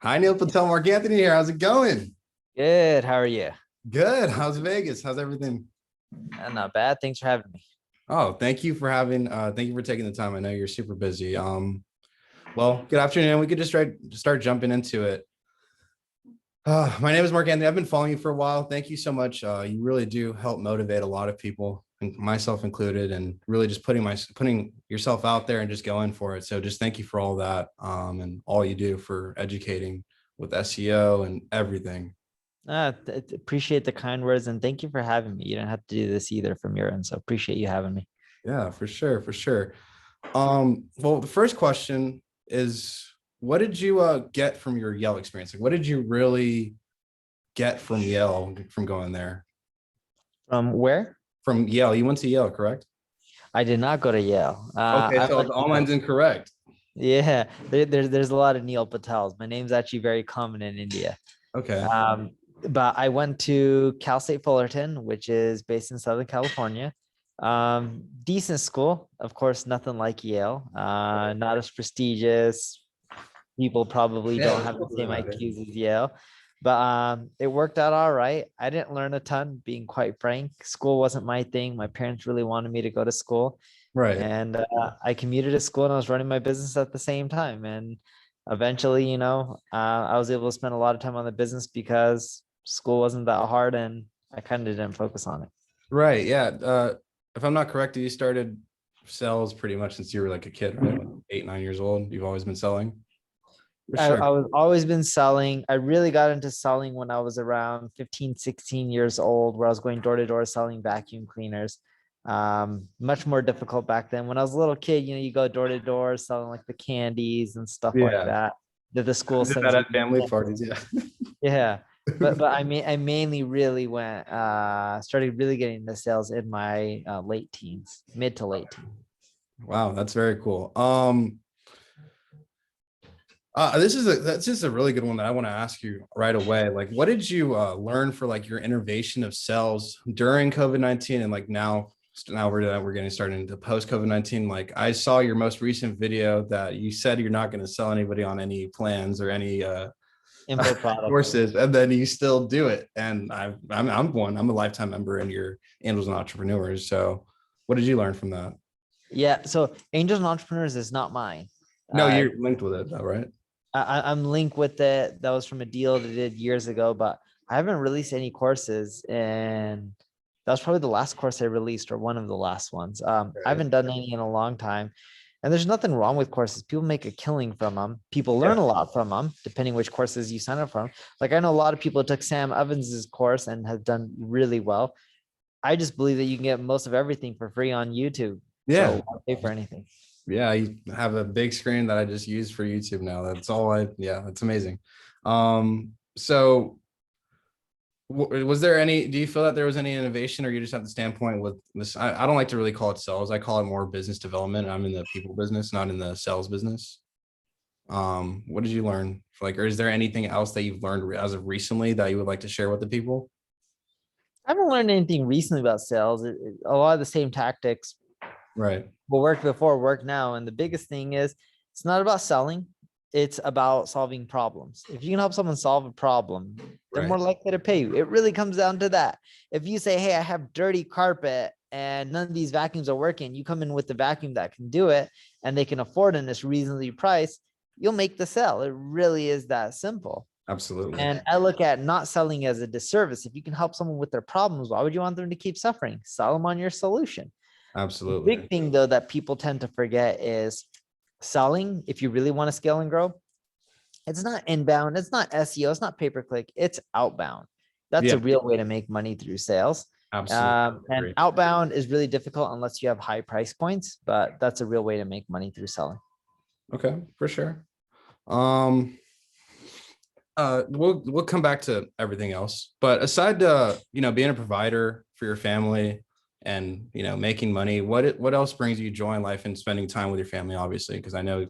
Hi, Neil Patel, Mark Anthony here. How's it going? Good. How are you? Good. How's Vegas? How's everything? Not bad. Thanks for having me. Oh, thank you for taking the time. I know you're super busy. Well, good afternoon. We could just start jumping into it. My name is Mark Anthony. I've been following you for a while. Thank you so much. You really do help motivate a lot of people, and myself included, and really just putting yourself out there and just going for it. So just thank you for all that, and all you do for educating with SEO and everything. Appreciate the kind words and thank you for having me. You don't have to do this either from your end, so appreciate you having me. Yeah, for sure, for sure. Well, the first question is, what did you get from your Yale experience? Like, what did you really get from Yale from going there? From where? From Yale, you went to Yale, correct? I did not go to Yale. Okay, I so went all mine's incorrect. yeah, there's a lot of Neil Patels. My name's actually very common in India. Okay. Um, but I went to Cal State Fullerton, which is based in Southern California. Decent school, of course, nothing like Yale. Not as prestigious. People probably Yeah, don't let's have go the through same that. IQs as Yale, but it worked out all right. I didn't learn a ton, being quite frank. School wasn't my thing. My parents really wanted me to go to school, Right. and I commuted to school and I was running my business at the same time. And eventually, I was able to spend a lot of time on the business because school wasn't that hard, and I kind of didn't focus on it. Right. Yeah. If I'm not correct, you started sales pretty much since you were like a kid, right? Like 8, 9 years old. You've always been selling. For I sure. was always been selling. I really got into selling when I was around 15, 16 years old, where I was going door to door selling vacuum cleaners. Much more difficult back then. When I was a little kid, you go door to door selling like the candies and stuff like Yeah. that that the school I did sends that you. at family parties. Yeah. Yeah. But I mainly really went started really getting into sales in my late teens, mid to late teens. Wow, that's very cool. That's just a really good one that I want to ask you right away. Like, what did you learn for like your innovation of sales during COVID-19 and like now we're getting started into post COVID-19. Like, I saw your most recent video that you said you're not going to sell anybody on any plans or any Info product. courses, and then you still do it. And I'm a lifetime member in your Angels and Entrepreneurs. So, what did you learn from that? Yeah. So Angels and Entrepreneurs is not mine. No, Uh, you're linked with it, though, right? I'm linked with it. That was from a deal that I did years ago, but I haven't released any courses, and that was probably the last course I released or one of the last ones. I Right. haven't done any in a long time, and there's nothing wrong with courses. People make a killing from them. People learn Yeah. a lot from them, depending which courses you sign up from. Like, I know a lot of people took Sam Evans's course and have done really well. I just believe that you can get most of everything for free on YouTube. Yeah. So why pay for anything? Yeah, I have a big screen that I just use for YouTube now. Yeah, that's amazing. So was there do you feel that there was any innovation, or you just have the standpoint with this? I don't like to really call it sales. I call it more business development. I'm in the people business, not in the sales business. What did you learn? Like, or is there anything else that you've learned as of recently that you would like to share with the people? I haven't learned anything recently about sales. A lot of the same tactics Right. what worked before work now. And the biggest thing is it's not about selling, it's about solving problems. If you can help someone solve a problem, they're more Right. likely to pay you. It really comes down to that. If you say, hey, I have dirty carpet and none of these vacuums are working, you come in with the vacuum that can do it and they can afford it and it's reasonably priced, you'll make the sale. It really is that simple. Absolutely. And I look at not selling as a disservice. If you can help someone with their problems, why would you want them to keep suffering? Sell them on your solution. The Absolutely. big thing, though, that people tend to forget is selling. If you really want to scale and grow, it's not inbound, it's not SEO, it's not pay per click, it's outbound. That's Yeah, a real way to make money through sales. absolutely. And Agree. outbound is really difficult unless you have high price points, but that's a real way to make money through selling. Okay, for sure. Um, we'll come back to everything else, but aside being a provider for your family and making money, what else brings you joy in life and spending time with your family, obviously, because I know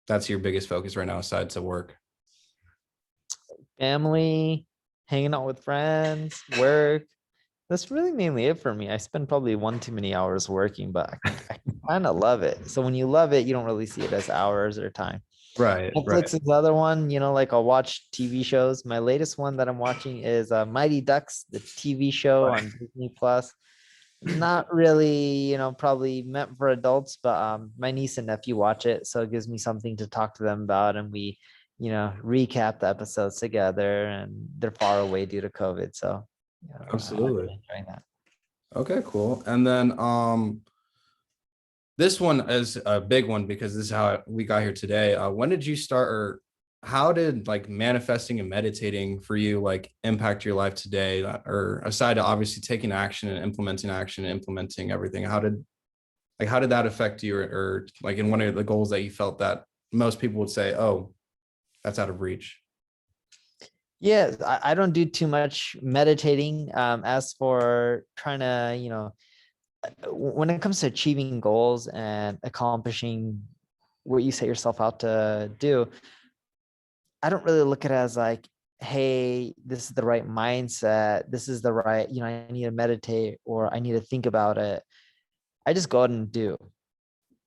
that's your biggest focus right now aside to work. Family, hanging out with friends, work. That's really mainly it for me. I spend probably one too many hours working, but I kind of love it. So when you love it, you don't really see it as hours or time. Right, right. Netflix is the other one, like I'll watch TV shows. My latest one that I'm watching is Mighty Ducks, the TV show Right. on Disney Plus. Not really, probably meant for adults, but my niece and nephew watch it, so it gives me something to talk to them about, and we, recap the episodes together. And they're far away due to COVID, so I'm Absolutely. really enjoying that. Okay, cool. And then this one is a big one because this is how we got here today. When did you start, or how did like manifesting and meditating for you like impact your life today? Or aside to obviously taking action and implementing everything, how did that affect you, or like in one of the goals that you felt that most people would say, oh, that's out of reach? Yeah, I don't do too much meditating. As for trying to, when it comes to achieving goals and accomplishing what you set yourself out to do, I don't really look at it as like, hey, this is the right mindset. This is the right, I need to meditate or I need to think about it. I just go out and do.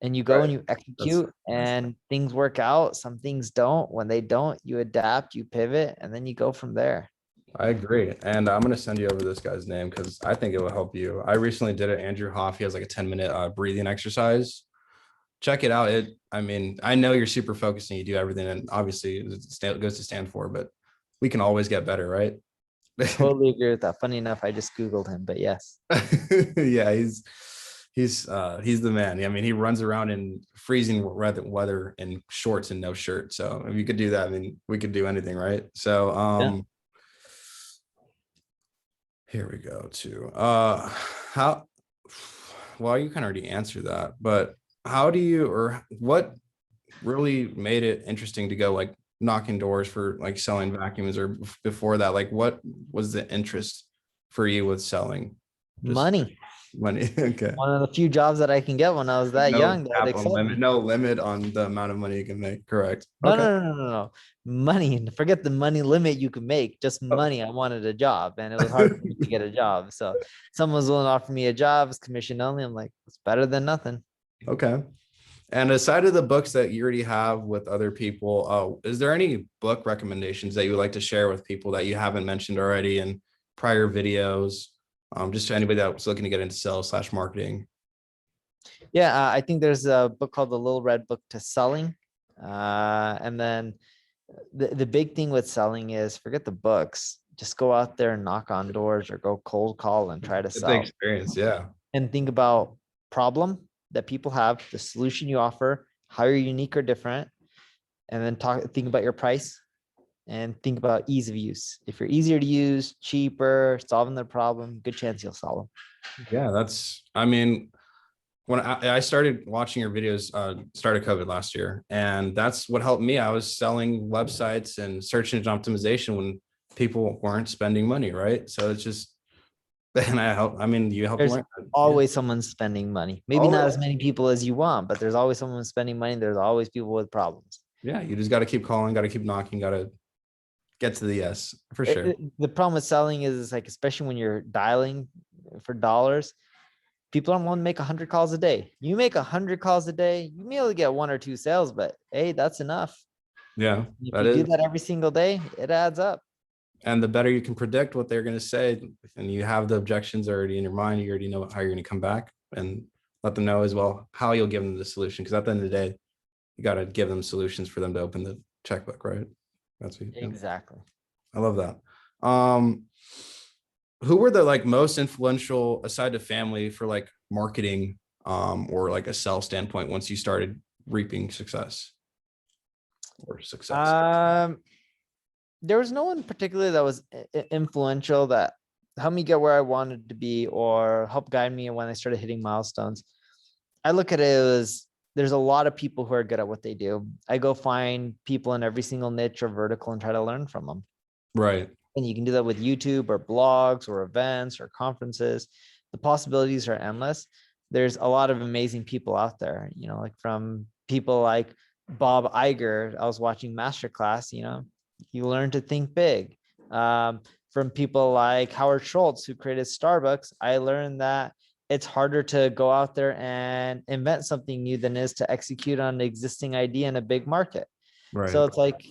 And you go Right. and you That's execute and things work out. Some things don't. When they don't, you adapt, you pivot, and then you go from there. I agree. And I'm going to send you over this guy's name because I think it will help you. I recently did it. Andrew Hoff. He has like a 10-minute breathing exercise. Check it out. I mean, I know you're super focused and you do everything. And obviously it goes to stand for, but we can always get better, right? Totally agree with that. Funny enough, I just Googled him, but yes. Yeah, he's the man. I mean, he runs around in freezing weather in shorts and no shirt. So if you could do that, I mean, we could do anything, right? So Yeah. here we go to how well, you kind of already answered that, but how do you, or what really made it interesting to go like knocking doors for like selling vacuums, or before that, like what was the interest for you with selling? Just Money. money. Okay. One of the few jobs that I can get when I was that No young that would cap on accept limit, me. no limit on the amount of money you can make. Correct. No, Okay. no, no, no, no. Money. Forget the money limit you can make. Just Oh. money. I wanted a job, and it was hard for me to get a job. So someone was willing to offer me a job, it's commission only. I'm like, it's better than nothing. Okay. And aside of the books that you already have with other people, is there any book recommendations that you would like to share with people that you haven't mentioned already in prior videos? Just to anybody that was looking to get into sales/marketing. Yeah, I think there's a book called The Little Red Book to Selling. And then the big thing with selling is forget the books. Just go out there and knock on doors or go cold call and try to It's the sell. experience. Yeah. And think about problem that people have, the solution you offer, how you're unique or different, and then think about your price and think about ease of use. If you're easier to use, cheaper, solving the problem, good chance you'll solve them. Yeah. I mean, when I started watching your videos, started COVID last year, and that's what helped me. I was selling websites and search engine optimization when people weren't spending money, right? So it's just, and I mean, you helped There's learn that. Yeah. always someone spending money. Maybe not Always. as many people as you want, but there's always someone spending money. There's always people with problems. Yeah. You just got to keep calling, got to keep knocking, got to get to the yes for sure. The problem with selling is like, especially when you're dialing for dollars, people don't want to make 100 calls a day. You make 100 calls a day, you may only get one or two sales, but hey, that's enough. Yeah. If That you do is. that every single day, it adds up. And the better you can predict what they're going to say, and you have the objections already in your mind, you already know how you're going to come back and let them know as well how you'll give them the solution. Because at the end of the day, you got to give them solutions for them to open the checkbook, right? That's what Exactly. I love that. Who were the like most influential aside to family for like marketing, or like a sell standpoint once you started reaping success or success? There was no one particularly that was influential that helped me get where I wanted to be or helped guide me when I started hitting milestones. I look at it as there's a lot of people who are good at what they do. I go find people in every single niche or vertical and try to learn from them. Right. And you can do that with YouTube or blogs or events or conferences. The possibilities are endless. There's a lot of amazing people out there, like from people like Bob Iger. I was watching Masterclass, you learn to think big. from people like Howard Schultz, who created Starbucks, I learned that it's harder to go out there and invent something new than it is to execute on an existing idea in a big market. So Right. it's like,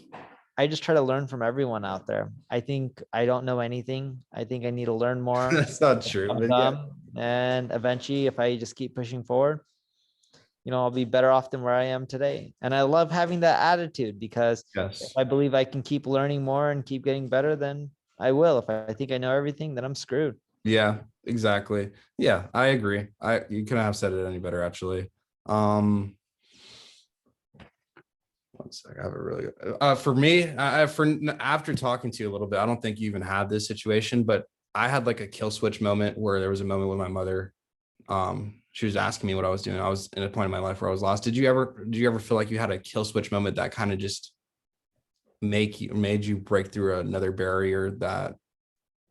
I just try to learn from everyone out there. I think I don't know anything. I think I need to learn more. That's not true, I'm but yeah. dumb. And eventually, if I just keep pushing forward, I'll be better off than where I am today. And I love having that attitude, because if Yes. I believe I can keep learning more and keep getting better, then I will. If I think I know everything, then I'm screwed. Yeah, exactly. Yeah, I agree. You couldn't have said it any better, actually. One sec, I have a really for me, after talking to you a little bit, I don't think you even had this situation, but I had like a kill switch moment where there was a moment with my mother. She was asking me what I was doing. I was in a point in my life where I was lost. Did you ever feel like you had a kill switch moment that kind of just made you break through another barrier that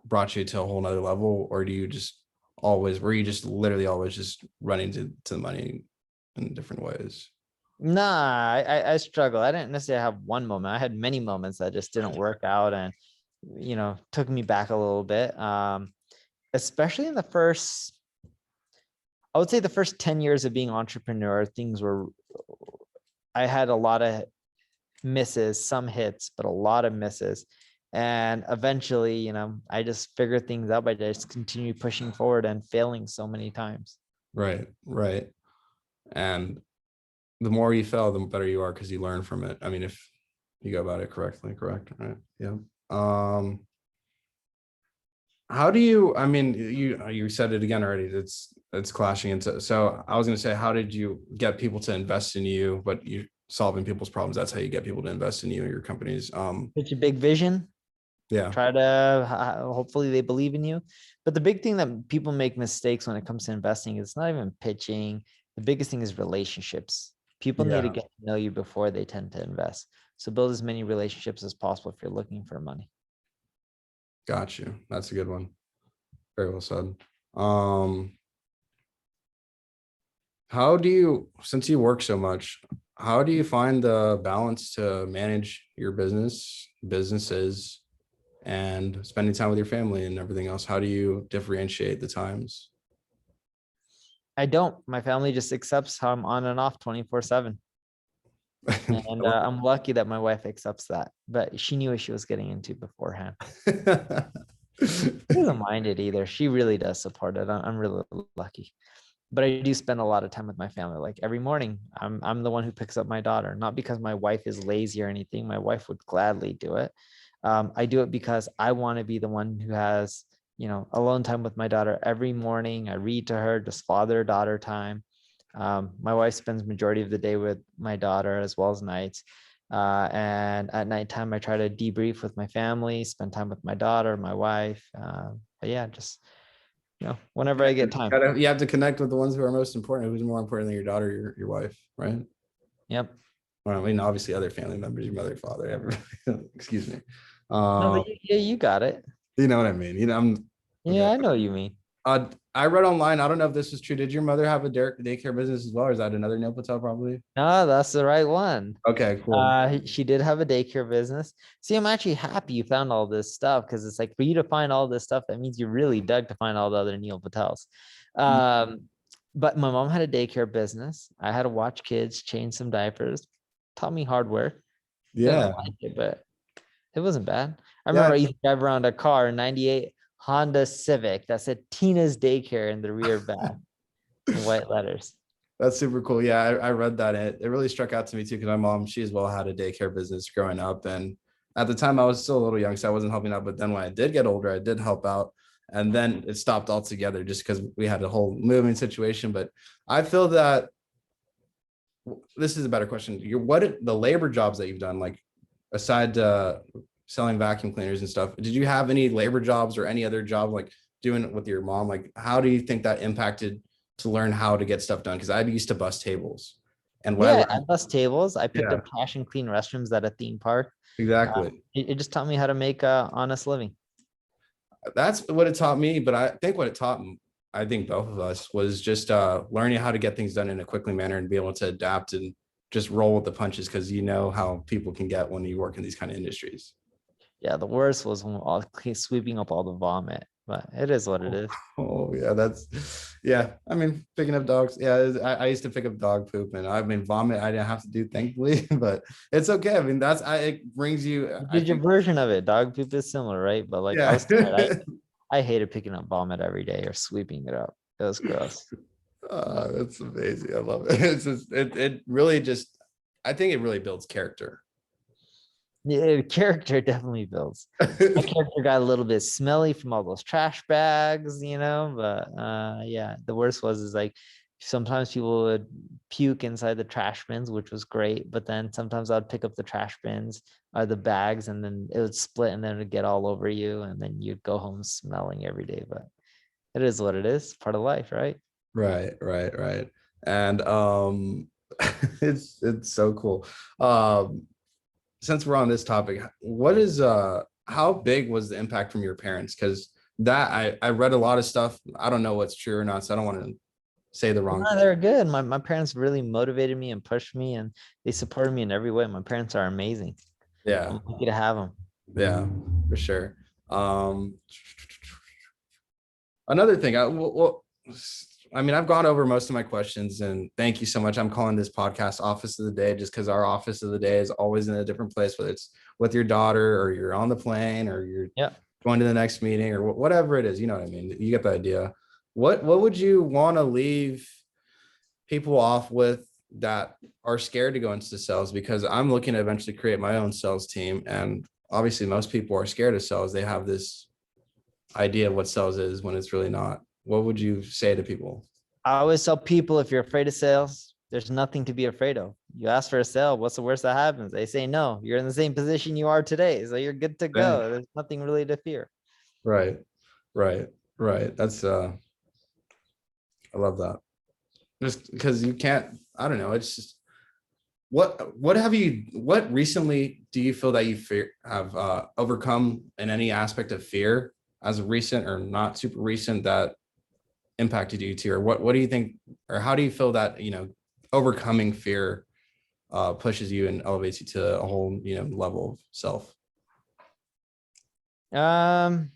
brought you to a whole nother level? Or were you just literally always just running to the money in different ways? Nah, I struggle. I didn't necessarily have one moment. I had many moments that just didn't work out, and took me back a little bit. Especially in the first, I would say the first 10 years of being entrepreneur, I had a lot of misses, some hits, but a lot of misses. And eventually, I just figured things out by just continue pushing forward and failing so many times. Right, right. And the more you fail, the better you are because you learn from it. I mean, if you go about it correctly, correct, right? Yeah. How do you, I mean, you said it again already, it's clashing into, so I was going to say, how did you get people to invest in you, but you solving people's problems, that's how you get people to invest in you and your companies. Such a big vision. Yeah. Try to, hopefully they believe in you. But the big thing that people make mistakes when it comes to investing, it's not even pitching. The biggest thing is relationships. People need to Yeah. get to know you before they tend to invest. So build as many relationships as possible if you're looking for money. Got you. That's a good one. Very well said. Um, how do you, since you work so much, how do you find the balance to manage your businesses, and spending time with your family and everything else? How do you differentiate the times? I don't. My family just accepts how I'm on and off 24/7. And I'm lucky that my wife accepts that. But she knew what she was getting into beforehand. She doesn't mind it either. She really does support it. I'm really lucky. But I do spend a lot of time with my family. Like every morning, I'm the one who picks up my daughter, not because my wife is lazy or anything. My wife would gladly do it. I do it because I want to be the one who has, alone time with my daughter every morning. I read to her, just father-daughter time. My wife spends majority of the day with my daughter as well as nights. And at nighttime, I try to debrief with my family, spend time with my daughter, my wife. But yeah, just whenever I get time. You have to connect with the ones who are most important. Who's more important than your daughter, your wife, right? Yep. Well, I mean, obviously other family members, your mother, father, everybody. Excuse me. No, but yeah, you got it. You know what I mean? I'm okay. Yeah, I know what you mean. I read online, I don't know if this is true. Did your mother have a daycare business as well? Or is that another Neil Patel probably? No, that's the right one. Okay, cool. She did have a daycare business. See, I'm actually happy you found all this stuff, because it's like, for you to find all this stuff, that means you really dug to find all the other Neil Patels. But my mom had a daycare business. I had to watch kids, change some diapers, taught me hard work. Didn't Yeah. like it, but it wasn't bad. I Yeah. remember I used to drive around a car, a 98 Honda Civic that said Tina's Daycare in the rear back in white letters. That's super cool. Yeah, I read that. It really struck out to me too, because my mom, she as well had a daycare business growing up. And at the time I was still a little young, so I wasn't helping out. But then when I did get older, I did help out. And then it stopped altogether just because we had a whole moving situation. But I feel that this is a better question. The labor jobs that you've done, like aside selling vacuum cleaners and stuff, did you have any labor jobs or any other job like doing it with your mom? Like, how do you think that impacted to learn how to get stuff done? Because I used to bust tables, and what I Yeah, I learned, bust tables. I picked yeah, up trash and clean restrooms at a theme park. exactly. It just taught me how to make a honest living. That's what it taught me. But I think what it taught, I think both of us, was just learning how to get things done in a quickly manner and be able to adapt and just roll with the punches, because you know how people can get when you work in these kind of industries. Yeah, the worst was when sweeping up all the vomit, but it is what it is. Oh yeah, yeah. I mean, picking up dogs. Yeah, I used to pick up dog poop, and I mean vomit. I didn't have to do, thankfully, but it's okay. I mean, it brings you. You I did your think. version of it. Dog poop is similar, right? But like I Yeah. was tired. I hated picking up vomit every day or sweeping it up. It was gross. That's amazing. I love it. It's just it really just. I think it really builds character. Yeah, character definitely builds. My character got a little bit smelly from all those trash bags, but yeah, the worst was is like sometimes people would puke inside the trash bins, which was great, but then sometimes I'd pick up the trash bins or the bags and then it would split and then it'd get all over you and then you'd go home smelling every day. But it is what it is, part of life, right? Right. And it's so cool. Since we're on this topic, what is how big was the impact from your parents? Because that I read a lot of stuff. I don't know what's true or not, so I don't want to say the wrong No, thing. they're good. My parents really motivated me and pushed me and they supported me in every way. My parents are amazing. Yeah, I'm lucky to have them. yeah, for sure. Um, Another thing, I mean, I've gone over most of my questions, and thank you so much. I'm calling this podcast Office of the Day just because our Office of the Day is always in a different place, whether it's with your daughter or you're on the plane or you're Yeah. going to the next meeting or whatever it is. You know what I mean? You get the idea. What would you want to leave people off with that are scared to go into sales? Because I'm looking to eventually create my own sales team, and obviously most people are scared of sales. They have this idea of what sales is when it's really not. What would you say to people? I always tell people if you're afraid of sales, there's nothing to be afraid of. You ask for a sale, what's the worst that happens? They say no. You're in the same position you are today. So you're good to Right, go. There's nothing really to fear. right, right, right. That's I love that. Just because you can't, I don't know, it's just what recently do you feel that you have overcome in any aspect of fear as a recent or not super recent that impacted you too? Or what do you think, or how do you feel that, overcoming fear pushes you and elevates you to a whole, level of self? Um,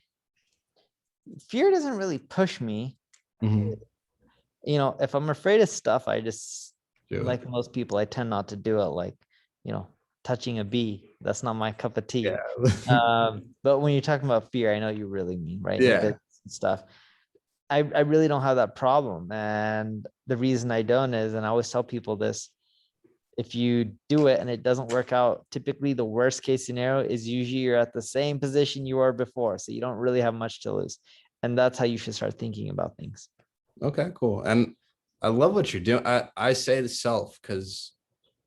Fear doesn't really push me. Mhm. If I'm afraid of stuff, I just, Do it. like most people, I tend not to do it. Like, touching a bee, that's not my cup of tea. Yeah. But when you're talking about fear, I know you really mean, right? In Yeah. business and stuff. I really don't have that problem. And the reason I don't is, and I always tell people this, if you do it and it doesn't work out, typically the worst case scenario is usually you're at the same position you were before. So you don't really have much to lose. And that's how you should start thinking about things. Okay, cool. And I love what you're doing. I say the self because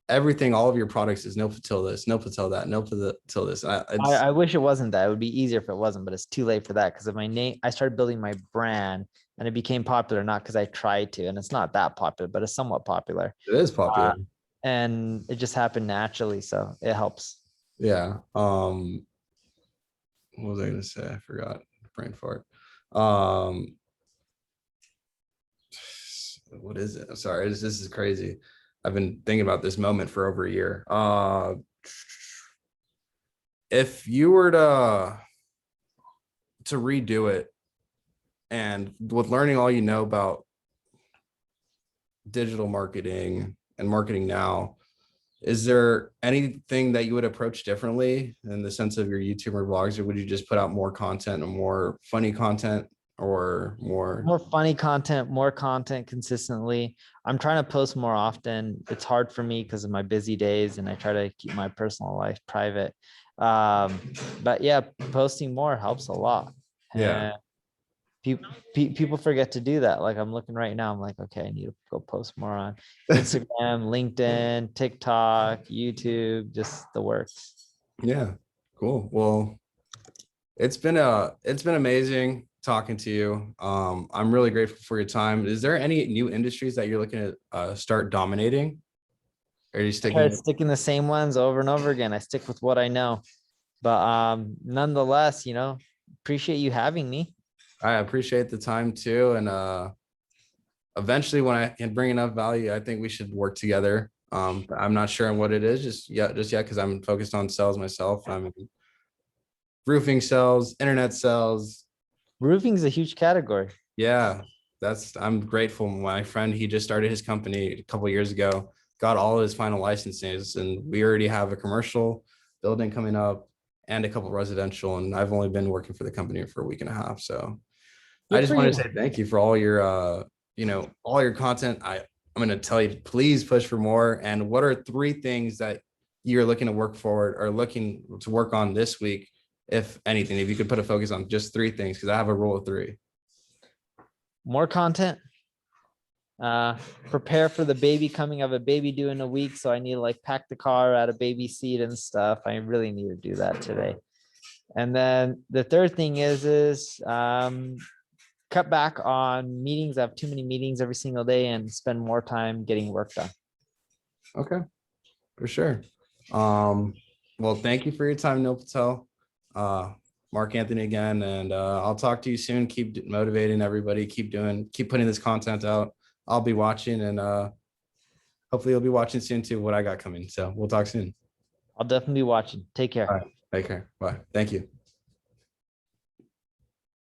everything, all of your products is no Patel this, no Patel that, no Patel this. I wish it wasn't that. It would be easier if it wasn't, but it's too late for that because of my name. I started building my brand and it became popular, not because I tried to, and it's not that popular, but it's somewhat popular. It is popular. And it just happened naturally. So it helps. Yeah. What was I gonna say? I forgot. Brain fart. Um, what is it? I'm sorry. This is crazy. I've been thinking about this moment for over a year. If you were to redo it, and with learning all you know about digital marketing and marketing now, is there anything that you would approach differently in the sense of your YouTube or vlogs, or would you just put out more content and more funny content or more? More funny content, more content consistently. I'm trying to post more often. It's hard for me because of my busy days and I try to keep my personal life private. But yeah, posting more helps a lot. Yeah. And people forget to do that. Like I'm looking right now, I'm like, okay, I need to go post more on Instagram, LinkedIn, TikTok, YouTube, just the works. Yeah. Cool. Well, it's been amazing talking to you. I'm really grateful for your time. Is there any new industries that you're looking to start dominating? Or are you I try sticking to with? stick in the same ones over and over again. I stick with what I know. But nonetheless, appreciate you having me. I appreciate the time too. And eventually when I can bring enough value, I think we should work together. I'm not sure on what it is just yet because I'm focused on sales myself. roofing sells, internet sells. Roofing is a huge category. Yeah, I'm grateful. My friend, he just started his company a couple years ago, got all of his final licenses, and we already have a commercial building coming up and a couple residential. And I've only been working for the company for a week and a half. So I Good just for wanted you. to say thank you for all your all your content. I'm gonna tell you, please push for more. And what are 3 things that you're looking to work forward or looking to work on this week, if anything, if you could put a focus on just 3 things, because I have a rule of 3. More content. Prepare for the baby coming. I have a baby due in a week, so I need to like pack the car, add a baby seat and stuff. I really need to do that today. And then the third thing is cut back on meetings. I have too many meetings every single day and spend more time getting work done. Okay, for sure. Well, thank you for your time, Neil Patel. Mark Anthony again, and I'll talk to you soon. Keep motivating everybody. Keep putting this content out. I'll be watching, and hopefully you'll be watching soon too what I got coming. So we'll talk soon. I'll definitely be watching. Take care. All right. Take care. Bye. Thank you.